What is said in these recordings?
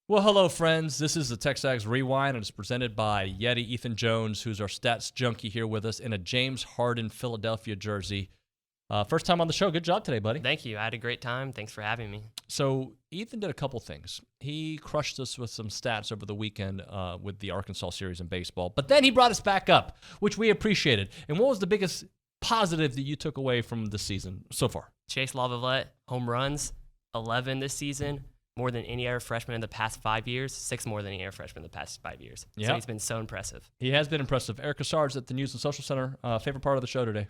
Well, hello, friends. This is the TexAgs Rewind, and it's presented by Yeti Ethan Jones, who's our stats junkie here with us in a James Harden Philadelphia jersey. First time on the show. Good job today, buddy. Thank you. I had a great time. Thanks for having me. So Ethan did a couple things. He crushed us with some stats over the weekend with the Arkansas series in baseball, but then he brought us back up, which we appreciated. And what was the biggest positive that you took away from the season so far? Chase Lavalette, home runs, 11 this season, more than any other freshman in the past 5 years, 6 more than any other freshman in the past 5 years. Yeah. So he's been so impressive. He has been impressive. Eric Cassards at the News and Social Center. Favorite part of the show today?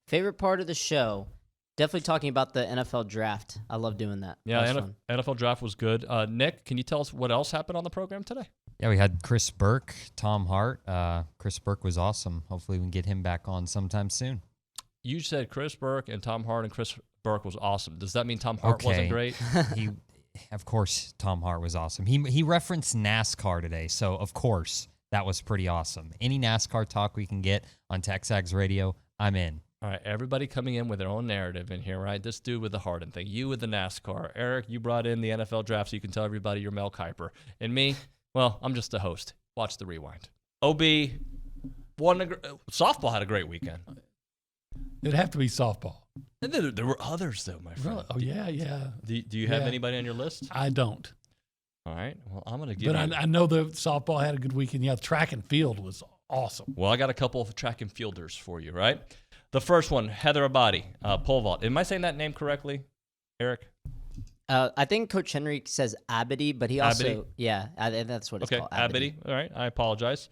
Favorite part of the show, definitely talking about the NFL draft. I love doing that. Yeah, NFL draft was good. Nick, can you tell us what else happened on the program today? Yeah, we had Chris Burke, Tom Hart. Chris Burke was awesome. Hopefully we can get him back on sometime soon. You said Chris Burke and Tom Hart, and Chris Burke was awesome. Does that mean Tom Hart wasn't great? Of course, Tom Hart was awesome. He referenced NASCAR today, so of course that was pretty awesome. Any NASCAR talk we can get on TexAgs Radio, I'm in. All right, everybody coming in with their own narrative in here, right? This dude with the Harden thing, you with the NASCAR. Eric, you brought in the NFL draft so you can tell everybody you're Mel Kiper. And me, well, I'm just a host. Watch the rewind. OB, softball had a great weekend. It'd have to be softball. And there were others, though, my friend. Really? Oh, yeah. Do you have anybody on your list? I don't. All right. Well, I'm going to give But I know the softball had a good weekend. Yeah, track and field was awesome. Well, I got a couple of track and fielders for you, right? The first one, Heather Abadi, pole vault. Am I saying that name correctly, Eric? I think Coach Henry says Abity, but he also, Abity? yeah, that's what it's called. Abity. All right, I apologize.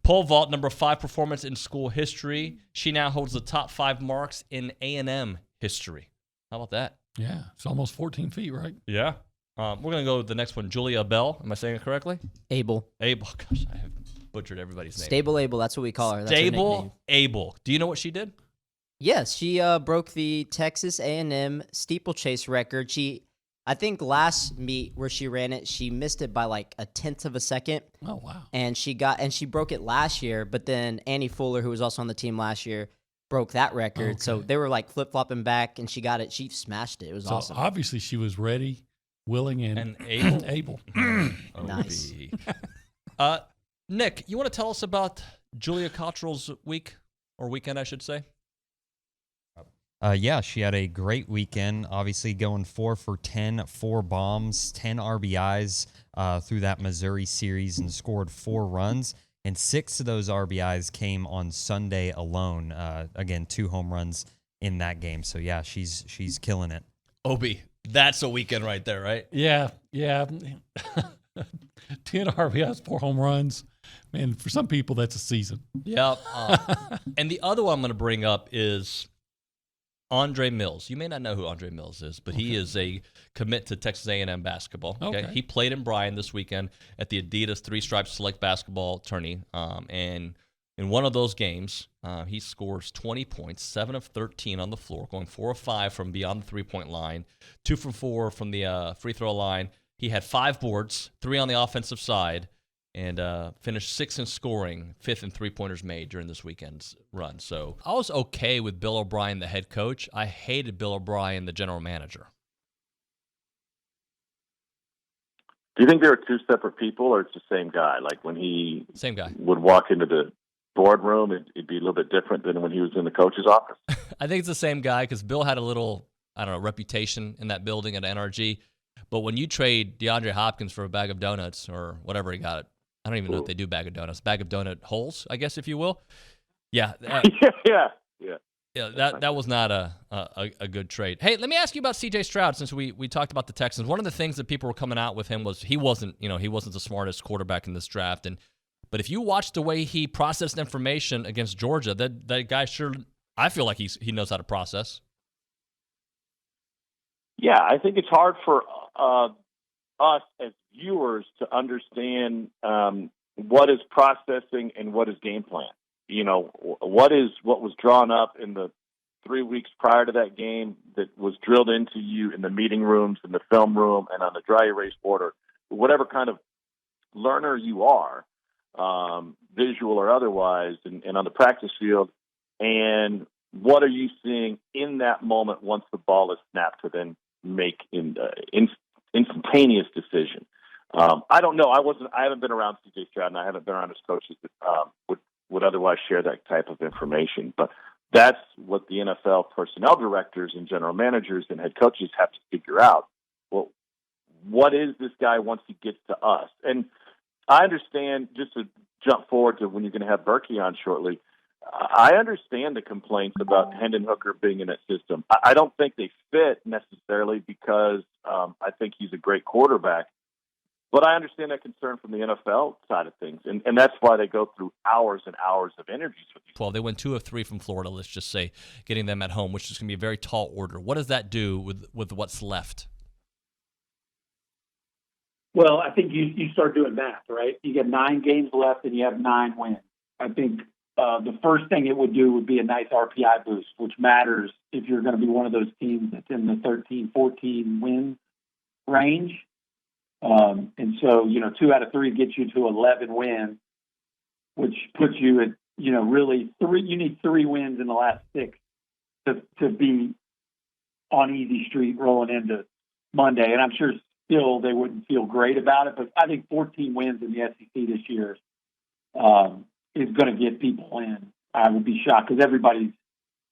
Pole vault, number 5 performance in school history. She now holds the top 5 marks in A&M history. How about that? Yeah, it's almost 14 feet, right? Yeah. We're going to go with the next one, Julia Bell. Am I saying it correctly? Abel. Gosh, I have butchered everybody's name. Stable Abel, that's what we call her. That's her Stable nickname. Abel. Do you know what she did? Yes, she broke the Texas A&M steeplechase record. I think last meet where she ran it, she missed it by like a 1/10 of a second. Oh, wow. And she broke it last year, but then Annie Fuller, who was also on the team last year, broke that record. Okay. So they were like flip-flopping back, and she got it. She smashed it. It was awesome. Obviously she was ready, willing, and able. able. Nice. Nick, you want to tell us about Julia Cottrell's weekend, I should say? Yeah, she had a great weekend, obviously going 4 for 10, 4 bombs, 10 RBIs through that Missouri series and scored 4 runs. And 6 of those RBIs came on Sunday alone. Again, 2 home runs in that game. So, yeah, she's killing it. Obi, that's a weekend right there, right? Yeah. 10 RBIs, 4 home runs. Man, for some people, that's a season. Yep. And the other one I'm going to bring up is Andre Mills. You may not know who Andre Mills is, but he is a commit to Texas A&M basketball. Okay. He played in Bryan this weekend at the Adidas 3 Stripes Select Basketball Tourney. And in one of those games, he scores 20 points, 7 of 13 on the floor, going 4 of 5 from beyond the three-point line, 2 for 4 from the free throw line. He had 5 boards, 3 on the offensive side, and finished 6th in scoring, 5th in three-pointers made during this weekend's run. So I was okay with Bill O'Brien, the head coach. I hated Bill O'Brien, the general manager. Do you think they were 2 separate people, or it's the same guy? Like when he Same guy. would walk into the boardroom, it'd be a little bit different than when he was in the coach's office? I think it's the same guy because Bill had a little, reputation in that building at NRG. But when you trade DeAndre Hopkins for a bag of donuts or whatever he got, I don't even know if they do bag of donuts. Bag of donut holes, I guess, if you will. Yeah. Yeah. That was not a good trade. Hey, let me ask you about C.J. Stroud since we talked about the Texans. One of the things that people were coming out with him was he wasn't the smartest quarterback in this draft. But if you watch the way he processed information against Georgia, that guy I feel like he knows how to process. Yeah, I think it's hard for us as viewers to understand what is processing and what is game plan. What was drawn up in the 3 weeks prior to that game that was drilled into you in the meeting rooms, in the film room, and on the dry erase board, or whatever kind of learner you are, visual or otherwise, and on the practice field. And what are you seeing in that moment once the ball is snapped to then make an instantaneous decision? I don't know. I haven't been around C.J. Stroud, and I haven't been around his coaches that would otherwise share that type of information. But that's what the NFL personnel directors and general managers and head coaches have to figure out. Well, what is this guy once he gets to us? And I understand, just to jump forward to when you're going to have Burke on shortly, I understand the complaints about Hendon Hooker being in that system. I don't think they fit necessarily because I think he's a great quarterback. But I understand that concern from the NFL side of things, and that's why they go through hours and hours of interviews with these. 12. They went 2 of 3 from Florida, let's just say, getting them at home, which is going to be a very tall order. What does that do with what's left? Well, I think you start doing math, right? You get 9 games left and you have 9 wins. I think the first thing it would do would be a nice RPI boost, which matters if you're going to be one of those teams that's in the 13, 14 win range. And so, 2 out of 3 gets you to 11 wins, which puts you at, really 3. You need 3 wins in the last 6 to be on easy street rolling into Monday. And I'm sure still they wouldn't feel great about it, but I think 14 wins in the SEC this year is going to get people in. I would be shocked because everybody's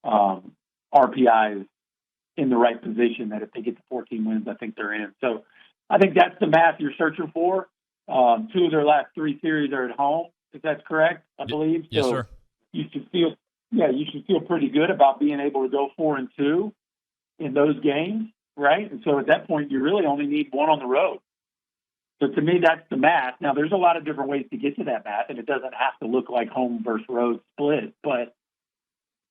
RPI is in the right position that if they get to 14 wins, I think they're in. So I think that's the math you're searching for. 2 of their last 3 series are at home, if that's correct, I believe. Yes, so sir. You should feel pretty good about being able to go 4-2 in those games, right? And so at that point, you really only need 1 on the road. So to me, that's the math. Now, there's a lot of different ways to get to that math, and it doesn't have to look like home versus road split. But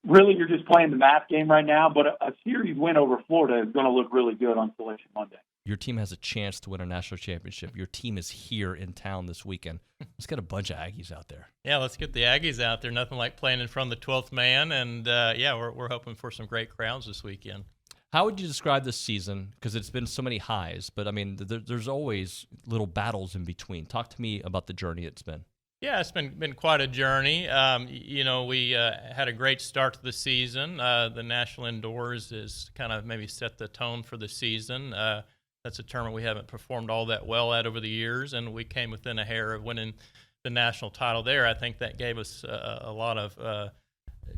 really, you're just playing the math game right now. But a series win over Florida is going to look really good on Selection Monday. Your team has a chance to win a national championship. Your team is here in town this weekend. Let's get a bunch of Aggies out there. Yeah, let's get the Aggies out there. Nothing like playing in front of the 12th man. And, we're hoping for some great crowds this weekend. How would you describe this season? Because it's been so many highs, but, there's always little battles in between. Talk to me about the journey it's been. Yeah, it's been quite a journey. We had a great start to the season. The National Indoors has kind of maybe set the tone for the season. That's a tournament we haven't performed all that well at over the years, and we came within a hair of winning the national title there. I think that gave us a lot of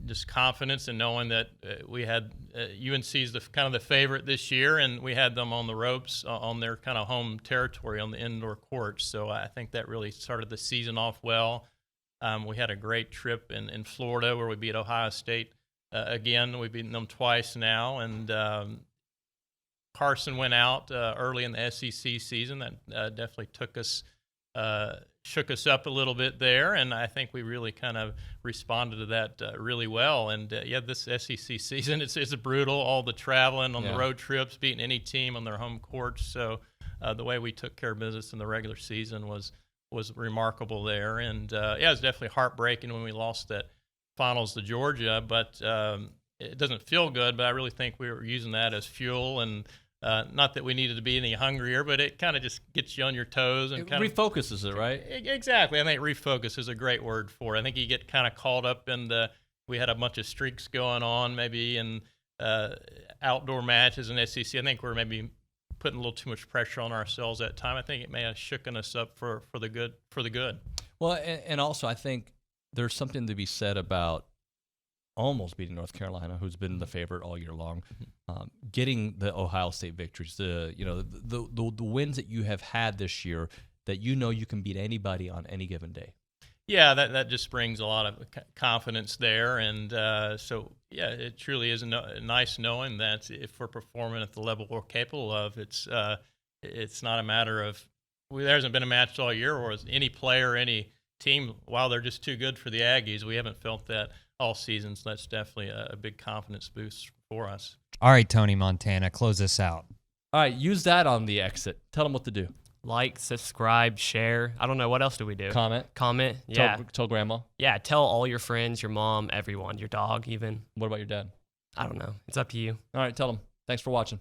just confidence in knowing that we had UNC's the favorite this year, and we had them on the ropes on their kind of home territory on the indoor courts. So I think that really started the season off well. We had a great trip in Florida where we beat Ohio State again. We've beaten them twice now, and Carson went out early in the SEC season. That definitely shook us up a little bit there, and I think we really kind of responded to that really well. And this SEC season, it's brutal. All the traveling on the road trips, beating any team on their home courts. So the way we took care of business in the regular season was remarkable there. And it was definitely heartbreaking when we lost that finals to Georgia. But it doesn't feel good. But I really think we were using that as fuel and. Not that we needed to be any hungrier, but it kind of just gets you on your toes and kind of refocuses it, right? Exactly. I think refocus is a great word for it. I think you get kind of caught up in we had a bunch of streaks going on, maybe in outdoor matches in SEC. I think we're maybe putting a little too much pressure on ourselves that time. I think it may have shooken us up for the good. Well, and also I think there's something to be said about almost beating North Carolina, who's been the favorite all year long, getting the Ohio State victories, the wins that you have had this year, that you can beat anybody on any given day. Yeah, that just brings a lot of confidence there, and it truly is nice knowing that if we're performing at the level we're capable of, it's not a matter of there hasn't been a match all year where any player, any team, while they're just too good for the Aggies, we haven't felt that all season, so that's definitely a big confidence boost for us. All right, Tony Montana, close us out. All right, use that on the exit. Tell them what to do. Like, subscribe, share. I don't know. What else do we do? Comment. Yeah. Tell grandma. Yeah, tell all your friends, your mom, everyone, your dog even. What about your dad? I don't know. It's up to you. All right, tell them. Thanks for watching.